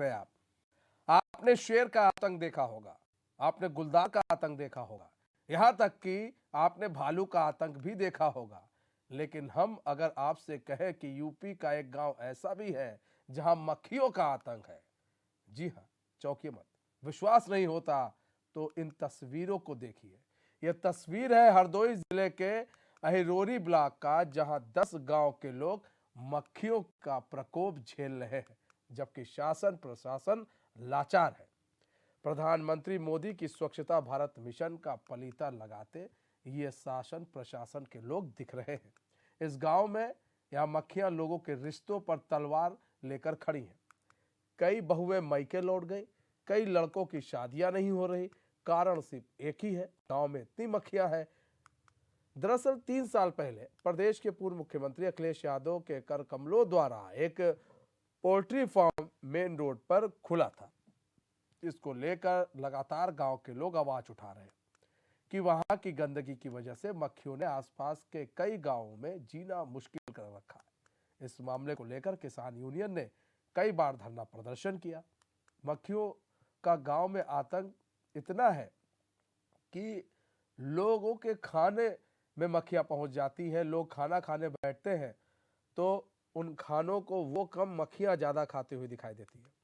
रहे हैं आप। आपने शेर का आतंक देखा होगा, आपने गुलदार का आतंक देखा होगा, यहां तक कि आपने भालू का आतंक भी देखा होगा। लेकिन हम अगर आपसे कहें कि यूपी का एक गांव ऐसा भी है जहां मक्खियों का आतंक है, जी हाँ, चौंकिए मत। विश्वास नहीं होता तो इन तस्वीरों को देखिए। यह तस्वीर है हरदोई जिले के अहिरोरी ब्लॉक का, जहां 10 गांव के लोग मक्खियों का प्रकोप झेल रहे हैं, जबकि शासन प्रशासन लाचार है। प्रधानमंत्री मोदी की स्वच्छता भारत मिशन का पलीता लगाते ये शासन प्रशासन के लोग दिख रहे हैं। इस गांव में यहां मक्खियां लोगों के रिश्तों पर तलवार लेकर खड़ी हैं। कई बहुएं मायके लौट गई, कई लड़कों की शादियां नहीं हो रही। कारण सिर्फ एक ही है, गांव में इतनी मक्खियां हैं। दरअसल 3 साल पहले प्रदेश के पूर्व मुख्यमंत्री अखिलेश यादव के कर कमलों द्वारा एक पोल्ट्री फार्म मेन रोड पर खुला था। इसको लेकर लगातार गांव के लोग आवाज उठा रहे हैं कि वहां की गंदगी की वजह से मक्खियों ने आसपास के कई गांवों में जीना मुश्किल कर रखा है। इस मामले को लेकर किसान यूनियन ने कई बार धरना प्रदर्शन किया। मक्खियों का गांव में आतंक इतना है कि लोगों के खाने में मक्खियां पहुंच जाती हैं। लोग खाना खाने बैठते हैं तो उन खानों को वो कम, मक्खियां ज्यादा खाते हुए दिखाई देती है।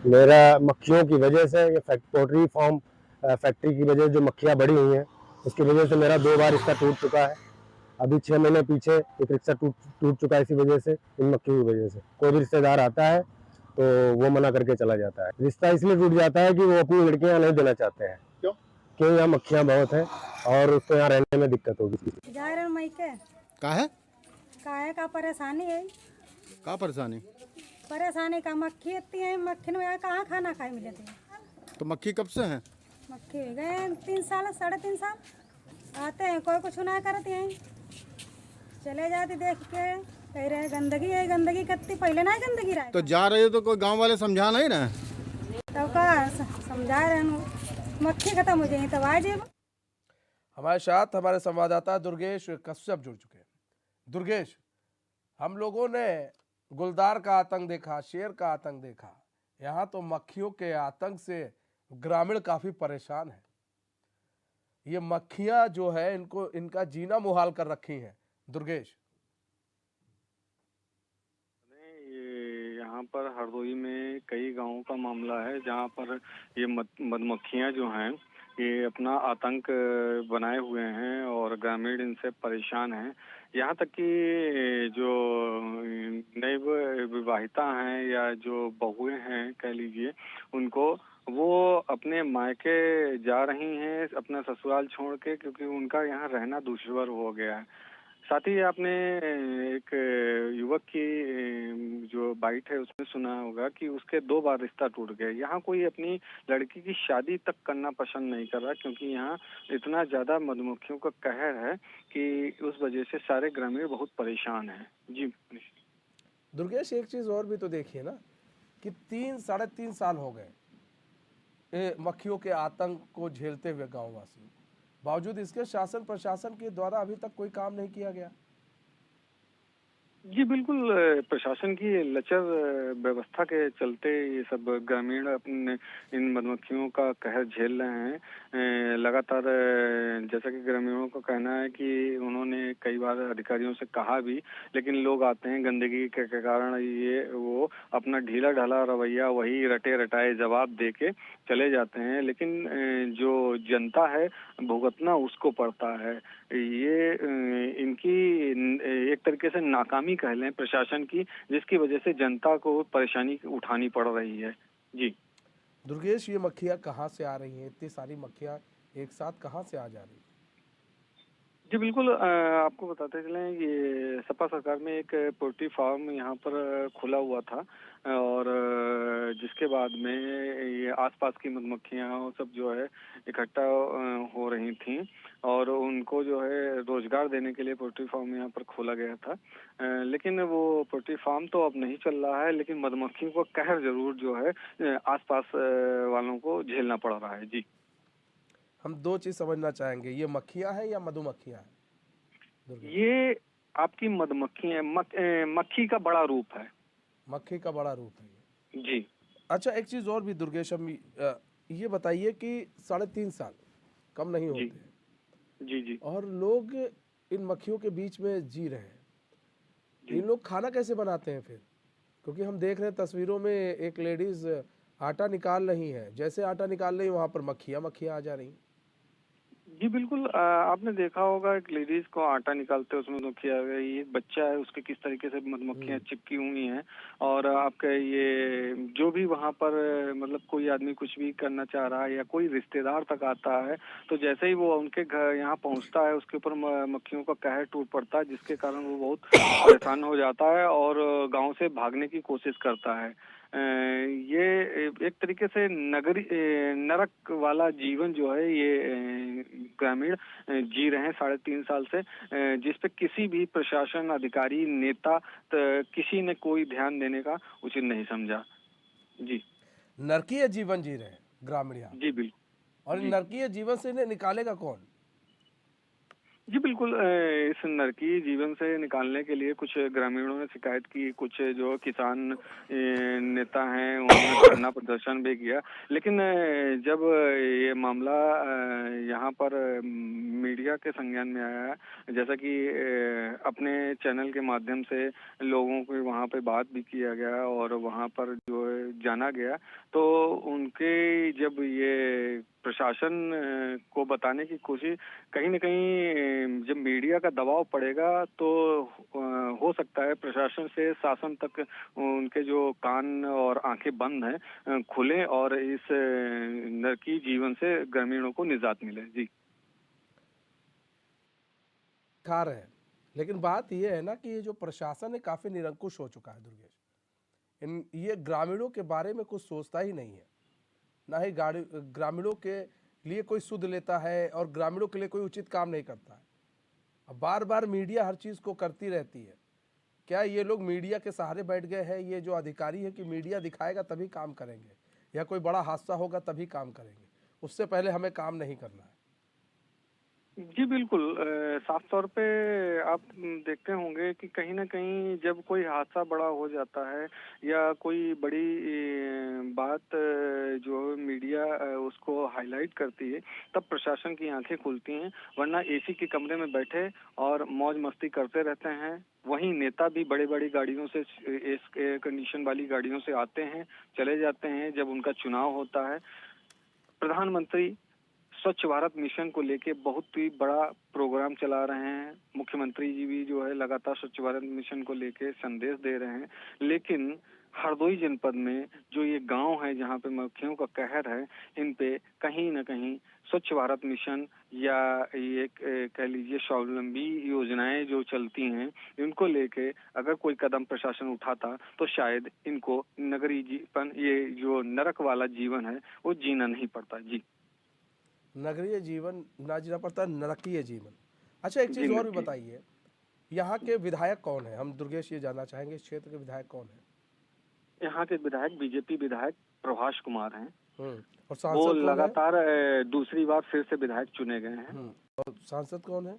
मेरा मक्खियों की वजह से ये पोल्ट्री फार्म फैक्ट्री की वजह से जो मक्खियाँ बढ़ी हुई हैं, उसकी वजह से मेरा 2 बार रिश्ता टूट चुका है। अभी 6 महीने पीछे एक रिश्ता टूट चुका है इसी वजह से, इन मक्खियों की वजह से। कोई भी रिश्तेदार आता है तो वो मना करके चला जाता है। रिश्ता इसलिए टूट जाता है कि वो अपनी लड़कियां यहाँ नहीं देना चाहते हैं। क्यों? क्योंकि यहाँ मक्खियाँ बहुत हैं और उसको यहाँ रहने में दिक्कत होगी। काहे का परेशानी है? का परेशानी? परेशानी का मक्खी इतनी है, मक्खी में कहाँ खाना खाए मिले थे। तो मक्खी कब से है? मक्खी गए 3 साल, 3.5 साल आते हैं, कोई कुछ ना करते हैं, चले जाते देख के। कह रहे गंदगी है, गंदगी कितनी पहले ना गंदगी रहा तो जा रहे हो तो कोई गांव वाले समझा नहीं रहे? तब का समझा रहे मक्खी खत्म हो जाए तब आ जाए। हमारे साथ हमारे संवाददाता दुर्गेश कश्यप जुड़ चुके हैं। दुर्गेश, हम लोगों ने गुलदार का आतंक देखा, शेर का आतंक देखा, यहाँ तो मक्खियों के आतंक से ग्रामीण काफी परेशान है। ये मक्खियां जो है इनको, इनका जीना मुहाल कर रखी हैं। दुर्गेश, यहाँ पर हरदोई में कई गांवों का मामला है जहाँ पर ये मधुमक्खियाँ जो हैं ये अपना आतंक बनाए हुए हैं और ग्रामीण इनसे परेशान हैं। यहाँ तक कि जो नई विवाहिता हैं या जो बहुएं हैं कह लीजिए, उनको वो अपने मायके जा रही हैं अपना ससुराल छोड़ के, क्योंकि उनका यहाँ रहना दुश्वार हो गया है। साथ ही आपने एक युवक की जो बाइट है उसमें सुना होगा कि उसके 2 बार रिश्ता टूट गया। यहाँ कोई अपनी लड़की की शादी तक करना पसंद नहीं कर रहा, क्योंकि यहाँ इतना ज्यादा मधुमक्खियों का कहर है कि उस वजह से सारे ग्रामीण बहुत परेशान हैं। जी दुर्गेश, एक चीज और भी तो देखिए ना कि 3-3.5 साल हो गए मक्खियों के आतंक को झेलते हुए गांववासी। बावजूद इसके शासन प्रशासन के द्वारा अभी तक कोई काम नहीं किया गया। जी बिल्कुल, प्रशासन की लचर व्यवस्था के चलते ये सब ग्रामीण अपने इन मधुमक्खियों का कहर झेल रहे हैं। लगातार जैसा कि ग्रामीणों का कहना है कि उन्होंने कई बार अधिकारियों से कहा भी, लेकिन लोग आते हैं गंदगी के कारण ये वो अपना ढीला ढाला रवैया, वही रटे रटाए जवाब दे के चले जाते हैं। लेकिन जो जनता है भुगतना उसको पड़ता है। ये इनकी एक तरीके से नाकामी कह लें प्रशासन की, जिसकी वजह से जनता को परेशानी उठानी पड़ रही है। जी दुर्गेश, ये मक्खियां कहाँ से आ रही हैं? इतनी सारी मक्खियां एक साथ कहाँ से आ जा रही हैं? जी बिल्कुल, आपको बताते चलें ये सपा सरकार में एक पोल्ट्री फार्म यहाँ पर खुला हुआ था और जिसके बाद में ये आसपास की मधुमक्खियाँ सब जो है इकट्ठा हो रही थीं और उनको जो है रोजगार देने के लिए पोल्ट्री फार्म यहाँ पर खोला गया था। लेकिन वो पोल्ट्री फार्म तो अब नहीं चल रहा है, लेकिन मधुमक्खियों का कहर जरूर जो है आसपास वालों को झेलना पड़ रहा है। जी हम 2 चीज समझना चाहेंगे, ये मक्खियां हैं या मधुमक्खियां हैं? दुर्गेश, ये आपकी मधुमक्खी है, मक्खी का बड़ा रूप है। मक्खी का बड़ा रूप है ये। जी अच्छा, एक चीज और भी दुर्गेश अम्मी, ये बताइए कि 3.5 साल कम नहीं जी होते हैं जी जी और लोग इन मक्खियों के बीच में जी रहे हैं। जी। इन लोग खाना कैसे बनाते हैं फिर? क्योंकि हम देख रहे हैं तस्वीरों में एक लेडीज आटा निकाल रही है, जैसे आटा निकाल रही वहां पर मक्खियां मक्खियां आ जा रही। जी बिल्कुल, आपने देखा होगा एक लेडीज को आटा निकालते उसमें मधुमक्खियाँ आ गई, एक बच्चा है उसके किस तरीके से मधुमक्खियाँ चिपकी हुई हैं। और आपके ये जो भी वहाँ पर मतलब कोई आदमी कुछ भी करना चाह रहा है या कोई रिश्तेदार तक आता है, तो जैसे ही वो उनके घर यहाँ पहुँचता है उसके ऊपर मक्खियों का कहर टूट पड़ता है, जिसके कारण वो बहुत परेशान हो जाता है और गांव से भागने की कोशिश करता है। ये एक तरीके से नरक वाला जीवन जो है ये ग्रामीण जी रहे हैं 3.5 साल से, जिस पे किसी भी प्रशासन अधिकारी नेता किसी ने कोई ध्यान देने का उचित नहीं समझा। जी नरकीय जीवन जी रहे हैं ग्रामीण यहाँ जी पे। बिल्कुल और इन जी नरकीय जीवन से इन्हें निकालेगा कौन? जी बिल्कुल, इस नरकीय जीवन से निकालने के लिए कुछ ग्रामीणों ने शिकायत की, कुछ जो किसान नेता हैं उन्होंने धरना प्रदर्शन भी किया। लेकिन जब ये मामला यहाँ पर मीडिया के संज्ञान में आया है, जैसा कि अपने चैनल के माध्यम से लोगों को वहाँ पे बात भी किया गया और वहाँ पर जो है जाना गया, तो उनके जब ये प्रशासन को बताने की कोशिश, कहीं न कहीं जब मीडिया का दबाव पड़ेगा तो हो सकता है प्रशासन से शासन तक उनके जो कान और आंखें बंद हैं खुलें और इस नरकीय जीवन से ग्रामीणों को निजात मिले। जी खा रहे हैं, लेकिन बात यह है ना कि ये जो प्रशासन है काफी निरंकुश हो चुका है दुर्गेश। इन ये ग्रामीणों के बारे में कुछ सोचता ही नहीं है, ना ही ग्रामीणों के लिए कोई सुध लेता है और ग्रामीणों के लिए कोई उचित काम नहीं करता है। अब बार बार मीडिया हर चीज को करती रहती है। क्या ये लोग मीडिया के सहारे बैठ गए हैं? ये जो अधिकारी है कि मीडिया दिखाएगा तभी काम करेंगे, या कोई बड़ा हादसा होगा तभी काम करेंगे, उससे पहले हमें काम नहीं करना है। जी बिल्कुल, साफ तौर पे आप देखते होंगे कि कहीं ना कहीं जब कोई हादसा बड़ा हो जाता है या कोई बड़ी बात जो मीडिया उसको हाईलाइट करती है, तब प्रशासन की आंखें खुलती हैं, वरना एसी के कमरे में बैठे और मौज मस्ती करते रहते हैं। वहीं नेता भी बड़ी बड़ी गाड़ियों से, एयर कंडीशन वाली गाड़ियों से आते हैं, चले जाते हैं जब उनका चुनाव होता है। प्रधानमंत्री स्वच्छ भारत मिशन को लेके बहुत ही बड़ा प्रोग्राम चला रहे हैं, मुख्यमंत्री जी भी जो है लगातार स्वच्छ भारत मिशन को लेके संदेश दे रहे हैं। लेकिन हरदोई जनपद में जो ये गांव है जहां पे मक्खियों का कहर है, इन पे कहीं न कहीं स्वच्छ भारत मिशन या ये कह लीजिए स्वावलंबी योजनाएं जो चलती हैं, इनको लेके अगर कोई कदम प्रशासन उठाता तो शायद इनको नगरीय जीवन, ये जो नरक वाला जीवन है, वो जीना नहीं पड़ता। जी नगरीय जीवन ना जीना पड़ता, नरकीय जीवन। अच्छा, एक जी चीज और भी नक्की। बताइए, यहाँ के विधायक कौन है? हम दुर्गेश ये जानना चाहेंगे, इस क्षेत्र के विधायक कौन है? यहाँ के विधायक बीजेपी विधायक प्रभाष कुमार हैं। और वो सांसद कौन है? लगातार दूसरी बार फिर से विधायक चुने गए हैं। और सांसद कौन है?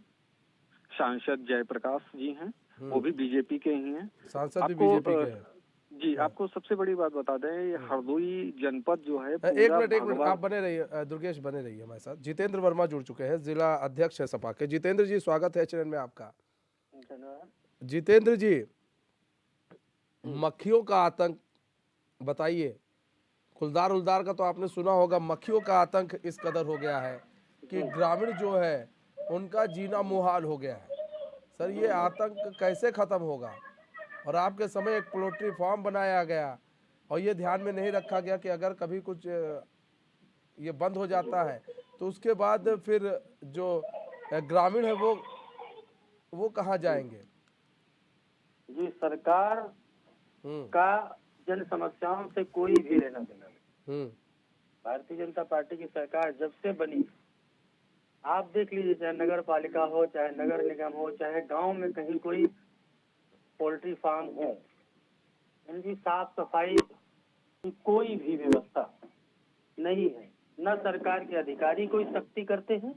सांसद जयप्रकाश जी हैं, वो भी बीजेपी के ही हैं। सांसद भी आपको बीजेपी के हैं। जी आपको सबसे बड़ी बात बता दें, ये हरदोई जनपद जो है एक पूरा मिनट भगवा। आप बने रहिए दुर्गेश, बने रहिए हमारे साथ। जितेंद्र वर्मा जुड़ चुके हैं, जिला अध्यक्ष है सपा के। जितेंद्र जी, स्वागत है चैनल में आपका। जितेंद्र जी, मक्खियों का आतंक बताइए। खुलदार उलदार का तो आपने सुना होगा, मक्खियों का आतंक इस कदर हो गया है कि ग्रामीण जो है उनका जीना मुहाल हो गया है। सर, ये आतंक कैसे खत्म होगा? और आपके समय एक पोल्ट्री फार्म बनाया गया और ये ध्यान में नहीं रखा गया कि अगर कभी कुछ ये बंद हो जाता है तो उसके बाद फिर जो ग्रामीण है वो कहाँ जाएंगे? जी, सरकार हम्म का जन समस्याओं से कोई भी लेना देना नहीं। हम्म भारतीय जनता पार्टी की सरकार जब से बनी, आप देख लीजिए, चाहे नगर पालिका हो, चाहे नगर निगम हो, चाहे गांव में कहीं कोई पोल्ट्री फार्म हो, इनकी साफ सफाई की कोई भी व्यवस्था नहीं है। न सरकार के अधिकारी कोई सख्ती करते हैं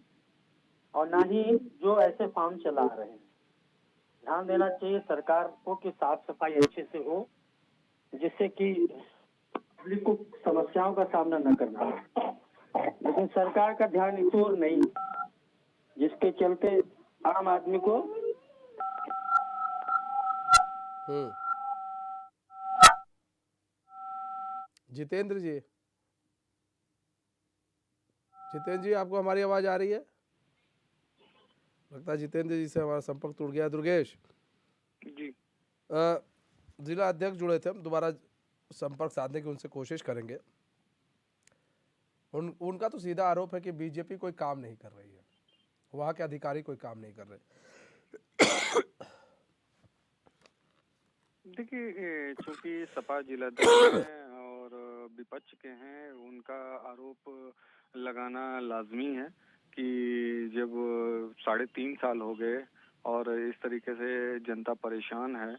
और न ही जो ऐसे फार्म चला रहे हैं। ध्यान देना चाहिए सरकार को कि साफ सफाई अच्छे से हो, जिससे कि पब्लिक को समस्याओं का सामना न करना हो। लेकिन सरकार का ध्यान इस ओर नहीं, जिसके चलते आम आदमी को हम्म। जितेंद्र जी, जितेंद्र जी, आपको हमारी आवाज आ रही है? लगता है जितेंद्र जी से हमारा संपर्क टूट गया। दुर्गेश जी। जिला अध्यक्ष जुड़े थे, हम दोबारा संपर्क साधने की उनसे कोशिश करेंगे। उनका तो सीधा आरोप है कि बीजेपी कोई काम नहीं कर रही है, वहां के अधिकारी कोई काम नहीं कर रहे। देखिए, चूंकि सपा जिलाध्यक्ष हैं और विपक्ष के हैं, उनका आरोप लगाना लाजमी है कि जब 3.5 साल हो गए और इस तरीके से जनता परेशान है,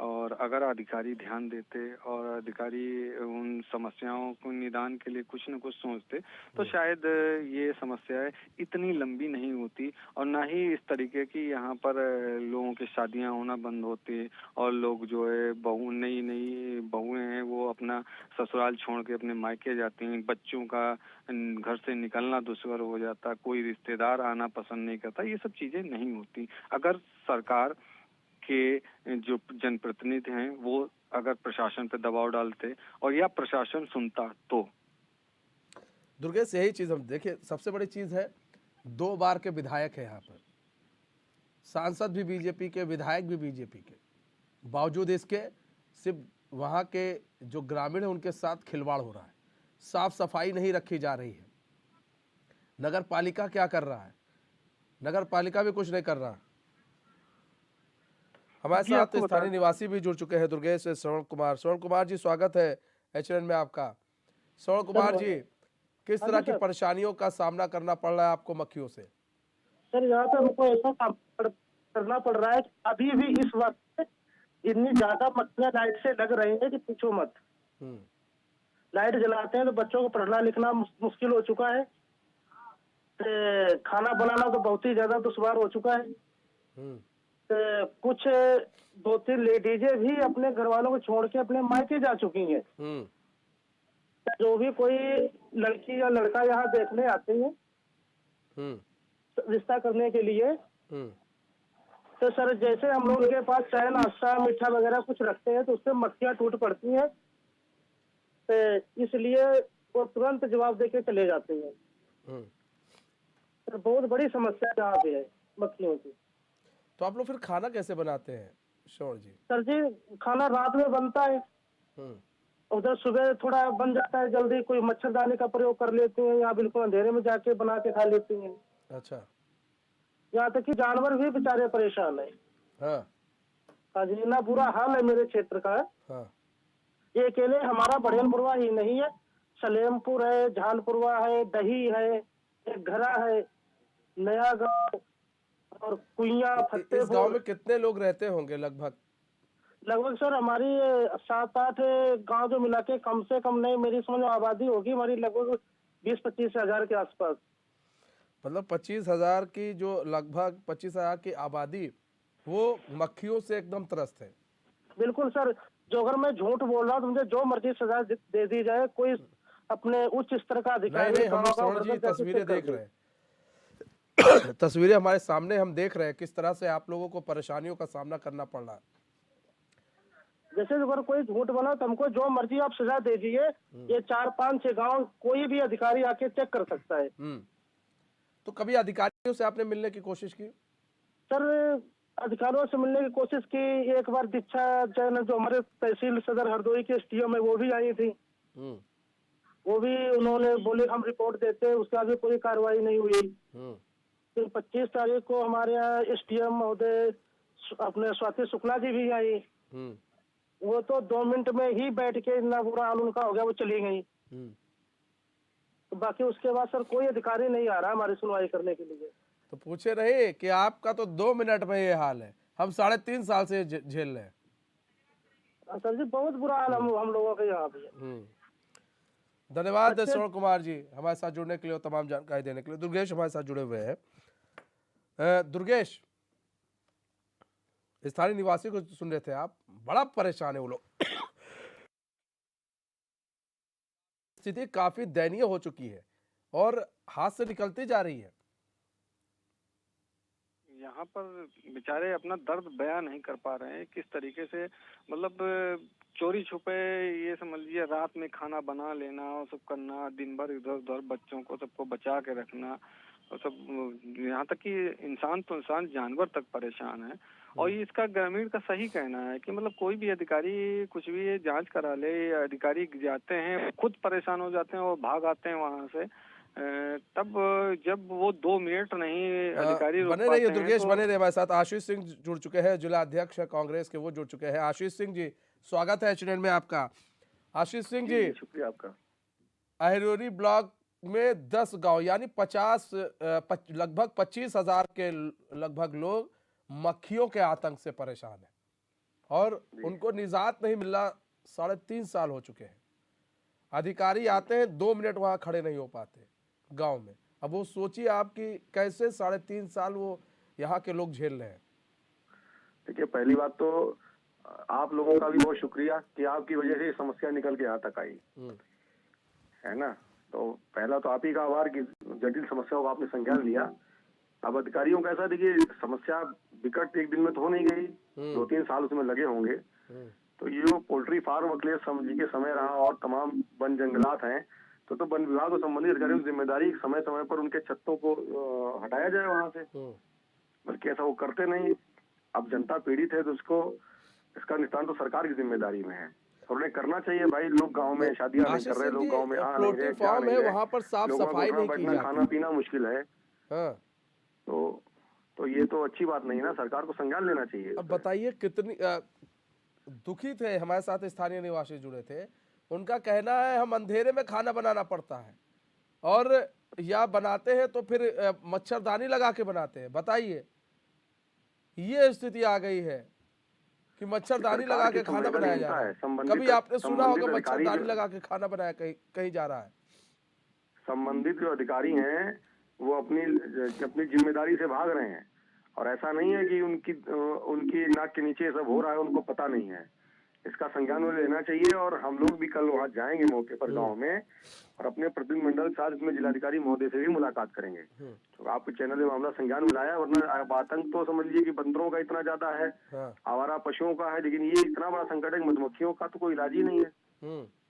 और अगर अधिकारी ध्यान देते और अधिकारी उन समस्याओं को निदान के लिए कुछ न कुछ सोचते, तो शायद ये समस्याएं इतनी लंबी नहीं होती, और ना ही इस तरीके की यहाँ पर लोगों की शादियां होना बंद होती, और लोग जो है नई बहुएं हैं वो अपना ससुराल छोड़ के अपने मायके जाती हैं, बच्चों का घर से निकलना दुश्वार हो जाता, कोई रिश्तेदार आना पसंद नहीं करता। ये सब चीजें नहीं होती अगर सरकार के जो जनप्रतिनिधि हैं वो अगर प्रशासन पे दबाव डालते और या प्रशासन सुनता तो। दुर्गेश, यही चीज हम देखिए, सबसे बड़ी चीज है 2 बार के विधायक है यहाँ पर, सांसद भी बीजेपी के, विधायक भी बीजेपी के, बावजूद इसके सिर्फ वहाँ के जो ग्रामीण है उनके साथ खिलवाड़ हो रहा है, साफ सफाई नहीं रखी जा रही है। नगर पालिका क्या कर रहा है? नगर पालिका भी कुछ नहीं कर रहा। हमारे साथ स्थानीय निवासी भी जुड़ चुके हैं, दुर्गेश श्रवण कुमार। श्रवण कुमार जी, स्वागत है एचएन में आपका। श्रवण कुमार जी, किस तरह की परेशानियों का सामना करना पड़ रहा है आपको मक्खियों से? सर, यहाँ पे हमको ऐसा करना पड़ रहा है कि अभी भी इस वक्त इतनी ज्यादा मक्खियां लाइट से लग रही है कि पूछो मत। लाइट जलाते हैं तो बच्चों को पढ़ना लिखना मुश्किल हो चुका है, खाना बनाना तो बहुत ही ज्यादा दुश्वार हो चुका है। कुछ 2-3 लेडीजें भी अपने घर वालों को छोड़ के अपने मायके जा चुकी हैं। जो भी कोई लड़की या लड़का यहाँ देखने आते हैं रिश्ता करने के लिए, तो सर जैसे हम लोग उनके पास चाय नाश्ता मीठा वगैरह कुछ रखते हैं तो उससे मक्खियां टूट पड़ती हैं, तो इसलिए वो तुरंत जवाब देके चले जाते हैं। तो बहुत बड़ी समस्या यहाँ पे है मक्खियों की। तो आप लोग फिर खाना कैसे बनाते हैं श्रवण जी? सर जी, खाना रात में बनता है, उधर सुबह थोड़ा बन जाता है जल्दी, कोई मच्छरदानी का प्रयोग कर लेते हैं या बिल्कुल अंधेरे में जाके बना के खा लेते हैं। अच्छा। यहाँ तक कि जानवर भी बेचारे परेशान है। हाँ जी, ना बुरा हाल है मेरे क्षेत्र का। ये अकेले हमारा बढ़ियापुरवा ही नहीं है, सलेमपुर है, झालपुरवा है, दही है, एक घरा है, नया गांव और कुइया, फतेहपुर। इस गांव में कितने लोग रहते होंगे लगभग? लगभग सर हमारी 7-8 गांव जो मिला के कम से कम नहीं, मेरी समझ आबादी होगी हमारी लगभग 20-25 हजार के आसपास। मतलब 25,000 की, जो लगभग 25,000 की आबादी वो मक्खियों से एकदम त्रस्त है। बिल्कुल सर, जो अगर मैं झूठ बोल रहा हूँ तो मुझे जो मर्जी सजा दे दी जाए, कोई अपने उच्च स्तर का अधिकारी नहीं, हम श्रवण जी तस्वीरें देख रहे हैं, तस्वीरें हमारे सामने हम देख रहे हैं किस तरह से आप लोगों को परेशानियों का सामना करना पड़ रहा है। जैसे अगर कोई झूठ बना तो हमको जो मर्जी आप सजा दे दीजिए, ये 4-5-6 गांव कोई भी अधिकारी आके चेक कर सकता है। तो कभी अधिकारियों से आपने मिलने की कोशिश की? सर अधिकारियों से मिलने की कोशिश की, एक बार दीक्षा जैन जो हमारे तहसील सदर हरदोई के एसडीएम है वो भी आई थी, वो भी उन्होंने बोले हम रिपोर्ट देते हैं, उसका भी कोई कार्रवाई नहीं हुई। फिर 25 तारीख को हमारे यहाँ एसडीएम महोदय अपने स्वाति शुक्ला जी भी आई, वो तो 2 मिनट में ही बैठ के इतना बुरा हाल उनका हो गया, वो चली गई। तो बाकी उसके बाद सर कोई अधिकारी नहीं आ रहा हमारी सुनवाई करने के लिए। तो पूछे रहे कि आपका तो 2 मिनट में ये हाल है, हम 3.5 साल से झेल रहे हैं। सर जी बहुत बुरा हाल हम लोगों के यहाँ भी है। धन्यवाद श्रवण कुमार जी हमारे साथ जुड़ने के लिए और तमाम जानकारी देने के लिए। दुर्गेश हमारे साथ जुड़े हुए हैं। दुर्गेश, स्थानीय निवासी को सुन रहे थे आप, बड़ा परेशान है वो लोग। स्थिति काफी दयनीय हो चुकी है और हाथ से निकलती जा रही है। यहाँ पर बेचारे अपना दर्द बयां नहीं कर पा रहे हैं, किस तरीके से मतलब चोरी छुपे, ये समझ लीजिए रात में खाना बना लेना और सब करना, दिन भर इधर उधर बच्चों को सबको बचा के रखना और सब, यहाँ तक कि इंसान तो इंसान जानवर तक परेशान है। और ये इसका ग्रामीण का सही कहना है कि मतलब कोई भी अधिकारी कुछ भी जांच करा ले, अधिकारी जाते हैं खुद परेशान हो जाते हैं और भाग आते हैं वहां से, तब जब वो 2 मिनट नहीं अधिकारी रुक बने पाते रहिए हैं दुर्गेश, तो बने रहिए हमारे साथ। आशीष सिंह जुड़ चुके हैं, जिला अध्यक्ष कांग्रेस के, वो जुड़ चुके हैं। आशीष सिंह जी, स्वागत है चैनल में आपका। आशीष सिंह जी, शुक्रिया आपका। अहिरोरी ब्लॉक में 10 गांव यानी 50 लगभग 25,000 के लगभग लोग मक्खियों के आतंक से परेशान हैं और उनको निजात नहीं मिल रहा। 3.5 साल हो चुके हैं। अधिकारी आते हैं, 2 मिनट वहां खड़े नहीं हो पाते गांव में। अब वो सोचिए आप कि कैसे 3.5 साल वो यहाँ के लोग झेल रहे हैं। देखिए, पहली बात तो आप लोगों का भी बहुत शुक्रिया कि आपकी वजह से ये समस्या निकल के यहाँ तक आई है ना। तो पहला तो आप ही का आभार कि जटिल समस्याओं का आपने संज्ञान लिया। अब अधिकारियों का ऐसा, देखिए समस्या विकट एक दिन में तो हो नहीं गई, 2-3 साल उसमें लगे होंगे। तो ये जो पोल्ट्री फार्म अगले समझी के समय रहा और तमाम वन जंगलात हैं, तो वन विभाग और संबंधित अधिकारियों की जिम्मेदारी समय समय पर उनके छत्तों को हटाया जाए वहां से, बल्कि ऐसा वो करते नहीं। अब जनता पीड़ित है तो उसको इसका निस्तारण तो सरकार की जिम्मेदारी में है और उन्हें करना चाहिए। भाई लोग गांव में शादियां नहीं कर रहे, लोग गांव में आ नहीं रहे, फार्म है वहां पर साफ सफाई नहीं की जाती, खाना पीना मुश्किल है। हाँ। तो ये तो अच्छी बात नहीं ना, सरकार को संज्ञान लेना चाहिए। अब बताइए कितनी दुखी थे हमारे साथ स्थानीय निवासी जुड़े थे, उनका कहना है हम अंधेरे में खाना बनाना पड़ता है और या बनाते हैं तो फिर मच्छरदानी लगा के बनाते हैं। बताइए, ये स्थिति आ गई है कि मच्छरदानी लगा के खाना बनाया जा रहा है। कभी आपने सुना होगा मच्छरदानी लगा के खाना बनाया कहीं जा रहा है? संबंधित जो अधिकारी हैं वो अपनी जिम्मेदारी से भाग रहे हैं और ऐसा नहीं है कि उनकी नाक के नीचे सब हो रहा है उनको पता नहीं है। इसका संज्ञान उन्हें लेना चाहिए और हम लोग भी कल वहाँ जाएंगे मौके पर गांव में और अपने प्रतिनिधिमंडल के साथ इसमें जिलाधिकारी महोदय से भी मुलाकात करेंगे। तो आपके चैनल में मामला संज्ञान में लाया, वरना आतंक तो समझ लीजिए कि बंदरों का इतना ज्यादा है, आवारा पशुओं का है, लेकिन ये इतना बड़ा संकट है कि मधुमक्खियों का तो कोई इलाज ही नहीं है।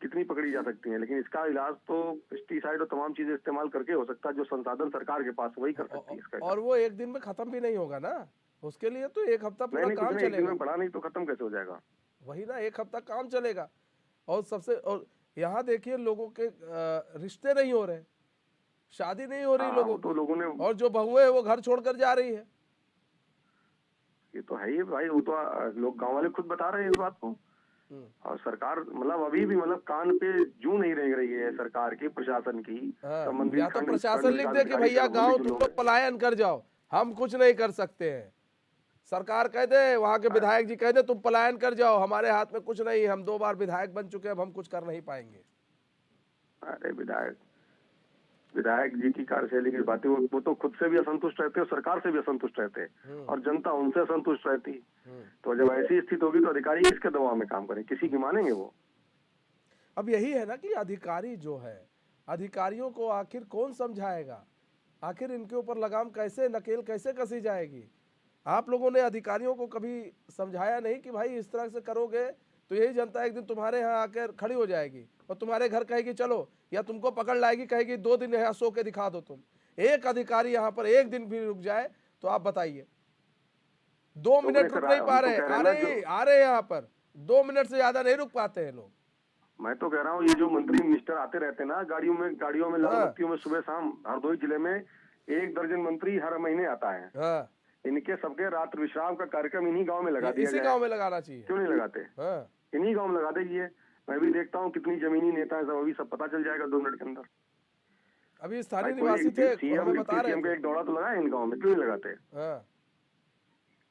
कितनी पकड़ी जा सकती है, लेकिन इसका इलाज तो पेस्टिसाइड और तमाम चीजें इस्तेमाल करके हो सकता है, जो संसाधन सरकार के पास वही कर सकती है इसका। और वो एक दिन में खत्म भी नहीं होगा ना, उसके लिए तो 1 हफ्ता पूरा काम चलेगा। एक दिन में पड़ा नहीं तो खत्म कैसे हो जाएगा? वही ना, 1 हफ्ता काम चलेगा। और यहाँ देखिए लोगों के रिश्ते नहीं हो रहे, शादी नहीं हो रही लोगों तो लोगों ने, और जो बहुएं हैं वो घर छोड़कर जा रही है। ये तो है ही भाई, वो तो लोग गांव वाले खुद बता रहे हैं इस बात को। और सरकार मतलब अभी भी मतलब कान पे जू नहीं रह रही है सरकार की, प्रशासन की। या तो प्रशासन लिख दे कि भैया गांव तुम लोग पलायन कर जाओ, हम कुछ नहीं कर सकते हैं। सरकार कह दे, वहां के विधायक जी कह दे तुम पलायन कर जाओ, हमारे हाथ में कुछ नहीं, हम 2 बार विधायक बन चुके हैं, अब हम कुछ कर नहीं पाएंगे। अरे विधायक जी की कार्यशैली की बातें, वो तो खुद से भी असंतुष्ट रहते और सरकार से भी असंतुष्ट रहते और जनता उनसे असंतुष्ट रहती। तो जब ऐसी स्थिति होगी तो अधिकारी किसके दबाव में काम करें, किसी की मानेंगे वो? अब यही है ना कि अधिकारी जो है, अधिकारियों को आखिर कौन समझाएगा, आखिर इनके ऊपर लगाम कैसे, नकेल कैसे कसी जाएगी? आप लोगों ने अधिकारियों को कभी समझाया नहीं कि भाई इस तरह से करोगे तो यही जनता एक दिन तुम्हारे यहाँ आकर खड़ी हो जाएगी और तुम्हारे घर कहेगी चलो, या तुमको पकड़ लाएगी, कहेगी 2 दिन यहाँ सो के दिखा दो तुम। एक अधिकारी यहाँ पर 1 दिन भी रुक जाए तो आप बताइए, 2 मिनट रुक नहीं पा रहे, आ रहे यहाँ पर 2 मिनट से ज्यादा नहीं रुक पाते हैं लोग। मैं तो कह रहा हूँ ये जो मंत्री मिनिस्टर आते रहते हैं ना गाड़ियों में लाल बत्तियों में सुबह शाम, हरदोई जिले में 1 दर्जन मंत्री हर महीने आता है। इनके सबके रात्रि विश्राम का कार्यक्रम इन्हीं गांव में लगा दिया इसी गांव में लगाना चाहिए। क्यों नहीं लगाते? इन्हीं गांव में लगा देंगे। मैं भी देखता हूँ कितनी जमीनी नेता है, सब अभी सब पता चल जाएगा 2 मिनट के अंदर। अभी स्थानीय निवासी थे, हमें बता रहे थे, एक दौड़ा तो लगाए इन गांव में, क्यों नहीं लगाते?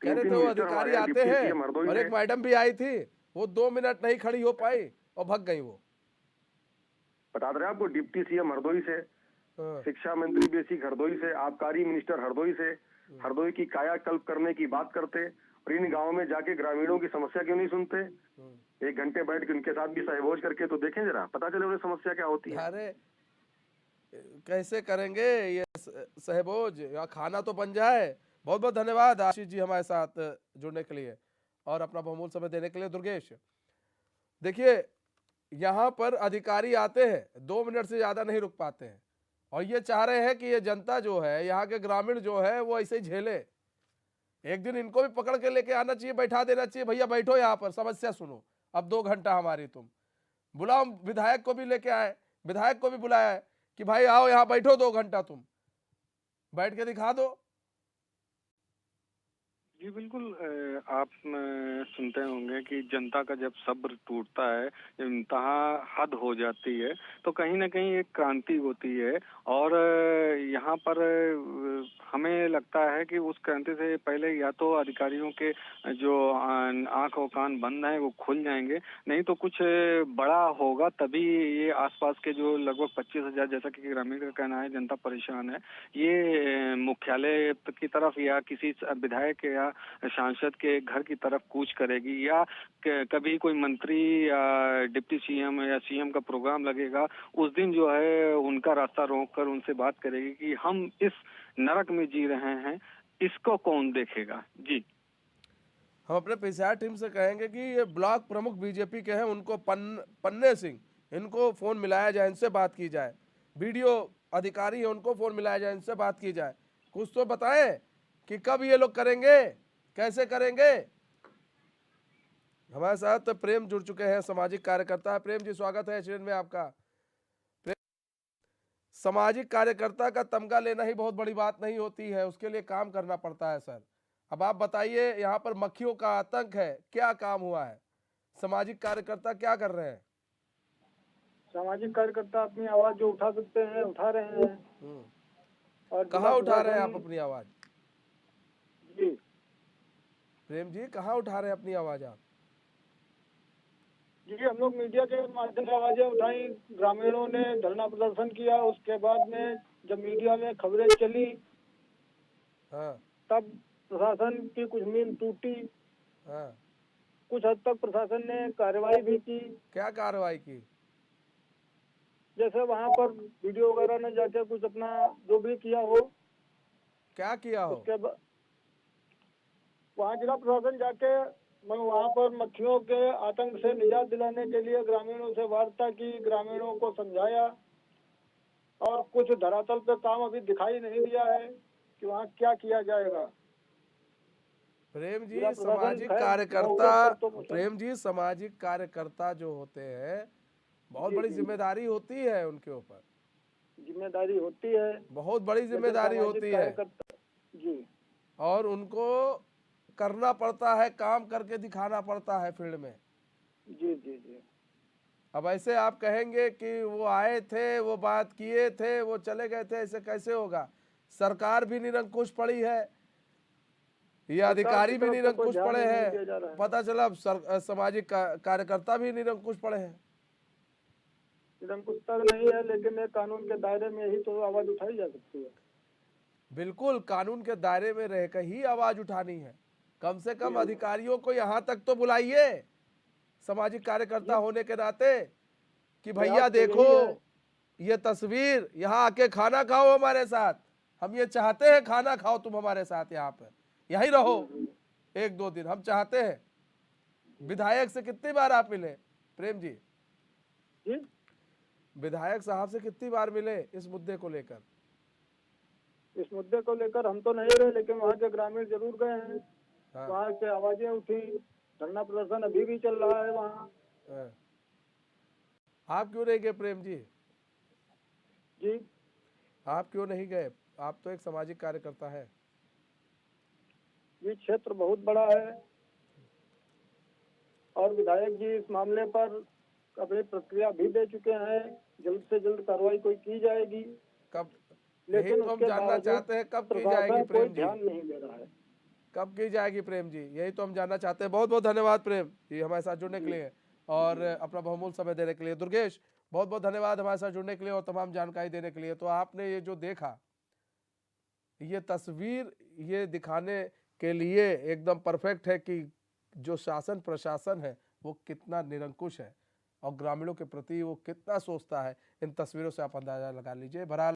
कह रहे थे वो अधिकारी आते हैं और एक मैडम भी आई थी, वो 2 मिनट नहीं खड़ी हो पाई और भाग गई। वो बता रहे आपको, डिप्टी सीएम हरदोई से, शिक्षा मंत्री बेसिक हरदोई से, आबकारी मिनिस्टर हरदोई से, हरदोई की कायाकल्प करने की बात करते और इन गाँव में जाके ग्रामीणों की समस्या क्यों नहीं सुनते? 1 घंटे बैठ के उनके साथ भी सहभोज करके तो देखें जरा, पता चले उन्हें समस्या क्या होती है। अरे कैसे करेंगे ये सहभोज, या खाना तो बन जाए। बहुत बहुत धन्यवाद आशीष जी हमारे साथ जुड़ने के लिए और अपना बहुमूल्य समय देने के लिए। दुर्गेश, देखिए यहाँ पर अधिकारी आते हैं, 2 मिनट से ज्यादा नहीं रुक पाते हैं और ये चाह रहे हैं कि ये जनता जो है, यहाँ के ग्रामीण जो है वो ऐसे ही झेले। एक दिन इनको भी पकड़ के लेके आना चाहिए, बैठा देना चाहिए, भैया बैठो यहाँ पर समस्या सुनो, अब 2 घंटा हमारी तुम बुलाओ। विधायक को भी लेके आए, विधायक को भी बुलाया है कि भाई आओ यहाँ बैठो, 2 घंटा तुम बैठ के दिखा दो। जी बिल्कुल। आप सुनते होंगे कि जनता का जब सब्र टूटता है, जब इंतहा हद हो जाती है, तो कहीं ना कहीं एक क्रांति होती है। और यहाँ पर हमें लगता है कि उस क्रांति से पहले या तो अधिकारियों के जो आंख और कान बंद हैं वो खुल जाएंगे, नहीं तो कुछ बड़ा होगा तभी ये आसपास के जो लगभग 25,000, जैसा कि ग्रामीण का कहना है, जनता परेशान है, ये मुख्यालय की तरफ या किसी विधायक या सांसद के घर की तरफ कूच करेगी, या कभी कोई मंत्री या डिप्टी सीएम या सीएम का प्रोग्राम लगेगा, उस दिन जो है उनका रास्ता रोक कर उनसे बात करेगी कि हम इस नरक में जी रहे हैं, इसको कौन देखेगा। जी हम अपने पीसीआर टीम से कहेंगे कि ये ब्लॉक प्रमुख बीजेपी के हैं, उनको पन्ने सिंह, इनको फोन मिलाया जाए, इनसे बात की जाए। वीडियो अधिकारी है, उनको फोन मिलाया जाए, इनसे बात की जाए, कुछ तो बताएं कि कब ये लोग करेंगे, कैसे करेंगे। हमारे साथ प्रेम जुड़ चुके हैं, सामाजिक कार्यकर्ता। प्रेम जी स्वागत है एचएन में आपका। प्रेम, सामाजिक कार्यकर्ता का तमगा लेना ही बहुत बड़ी बात नहीं होती है, उसके लिए काम करना पड़ता है सर। अब आप बताइए, यहाँ पर मक्खियों का आतंक है, क्या काम हुआ है, सामाजिक कार्यकर्ता क्या कर रहे हैं? सामाजिक कार्यकर्ता अपनी आवाज जो उठा सकते हैं उठा रहे हैं। और कहाँ उठा रहे हैं आप अपनी आवाज? जी प्रेम जी कहाँ उठा रहे हैं अपनी आवाज आप? जी, हम लोग मीडिया के माध्यम से आवाजें उठाई, ग्रामीणों ने धरना प्रदर्शन किया, उसके बाद में जब मीडिया में खबरें चली, हाँ तब प्रशासन की कुछ नींद टूटी। हाँ, कुछ हद तक प्रशासन ने कार्रवाई भी की। क्या कार्रवाई की? जैसे वहाँ पर वीडियो वगैरह ने जाके कुछ अपना जो भी किया हो। क्या किया हो? उसके बाद वहाँ जिला प्रशासन जाके वहाँ पर मक्खियों के आतंक से निजात दिलाने के लिए ग्रामीणों से वार्ता की, ग्रामीणों को समझाया, और कुछ धरातल पे काम अभी दिखाई नहीं दिया है कि वहाँ क्या किया जाएगा। प्रेम जी जिला प्रशासन सामाजिक खैर कार्यकर्ता, मौके पर तो प्रेम जी सामाजिक कार्यकर्ता जो होते हैं, बहुत जी, बड़ी जी। जिम्मेदारी होती है उनके ऊपर, जिम्मेदारी होती है, बहुत बड़ी जिम्मेदारी जैसे होती सामाजिक है, कार्यकर्ता। जी और उनको करना पड़ता है, काम करके दिखाना पड़ता है फील्ड में। जी जी जी अब ऐसे आप कहेंगे कि वो आए थे, वो बात किए थे, वो चले गए थे, ऐसे कैसे होगा? सरकार भी निरंकुश पड़ी है, ये अधिकारी भी निरंकुश पड़े हैं, पता चला अब सामाजिक कार्यकर्ता भी निरंकुश पड़े हैं। निरंकुशता नहीं है, लेकिन एक कानून के दायरे में ही तो आवाज उठाई जा सकती है। बिल्कुल, कानून के दायरे में रहकर ही आवाज उठानी है। कम से कम अधिकारियों को यहाँ तक तो बुलाइए, सामाजिक कार्यकर्ता होने के नाते, कि भैया देखो ये तस्वीर, यहाँ आके खाना खाओ हमारे साथ, हम ये चाहते हैं खाना खाओ तुम हमारे साथ, यहाँ पे यहीं रहो 1-2 दिन, हम चाहते हैं। विधायक से कितनी बार आप मिले प्रेम जी? विधायक साहब से कितनी बार मिले इस मुद्दे को लेकर? इस मुद्दे को लेकर हम तो नहीं रहे, लेकिन वहाँ के ग्रामीण जरूर गए हैं। हाँ। वहाँ से आवाजें उठी, धरना प्रदर्शन अभी भी चल रहा है वहाँ। हाँ। आप क्यों नहीं गए प्रेम जी? जी आप क्यों नहीं गए? आप तो एक सामाजिक कार्यकर्ता है। ये क्षेत्र बहुत बड़ा है और विधायक जी इस मामले पर अपनी प्रतिक्रिया भी दे चुके हैं, जल्द से जल्द कार्रवाई कोई की जाएगी। कब? लेकिन यही तो हम उसके जानना बावजूद चाहते हैं, कब की प्रशासन जाएगी कोई प्रेम जी? ध्यान नहीं दे रहा है। कब की जाएगी प्रेम जी? यही तो हम जानना चाहते हैं। बहुत बहुत धन्यवाद प्रेम जी हमारे साथ जुड़ने के लिए और अपना बहुमूल्य समय देने के लिए। दुर्गेश बहुत बहुत धन्यवाद हमारे साथ जुड़ने के लिए और तमाम जानकारी देने के लिए। तो आपने ये जो देखा, ये तस्वीर ये दिखाने के लिए एकदम परफेक्ट है कि जो शासन प्रशासन है वो कितना निरंकुश है और ग्रामीणों के प्रति वो कितना सोचता है। इन तस्वीरों से आप अंदाजा लगा लीजिए। बहरहाल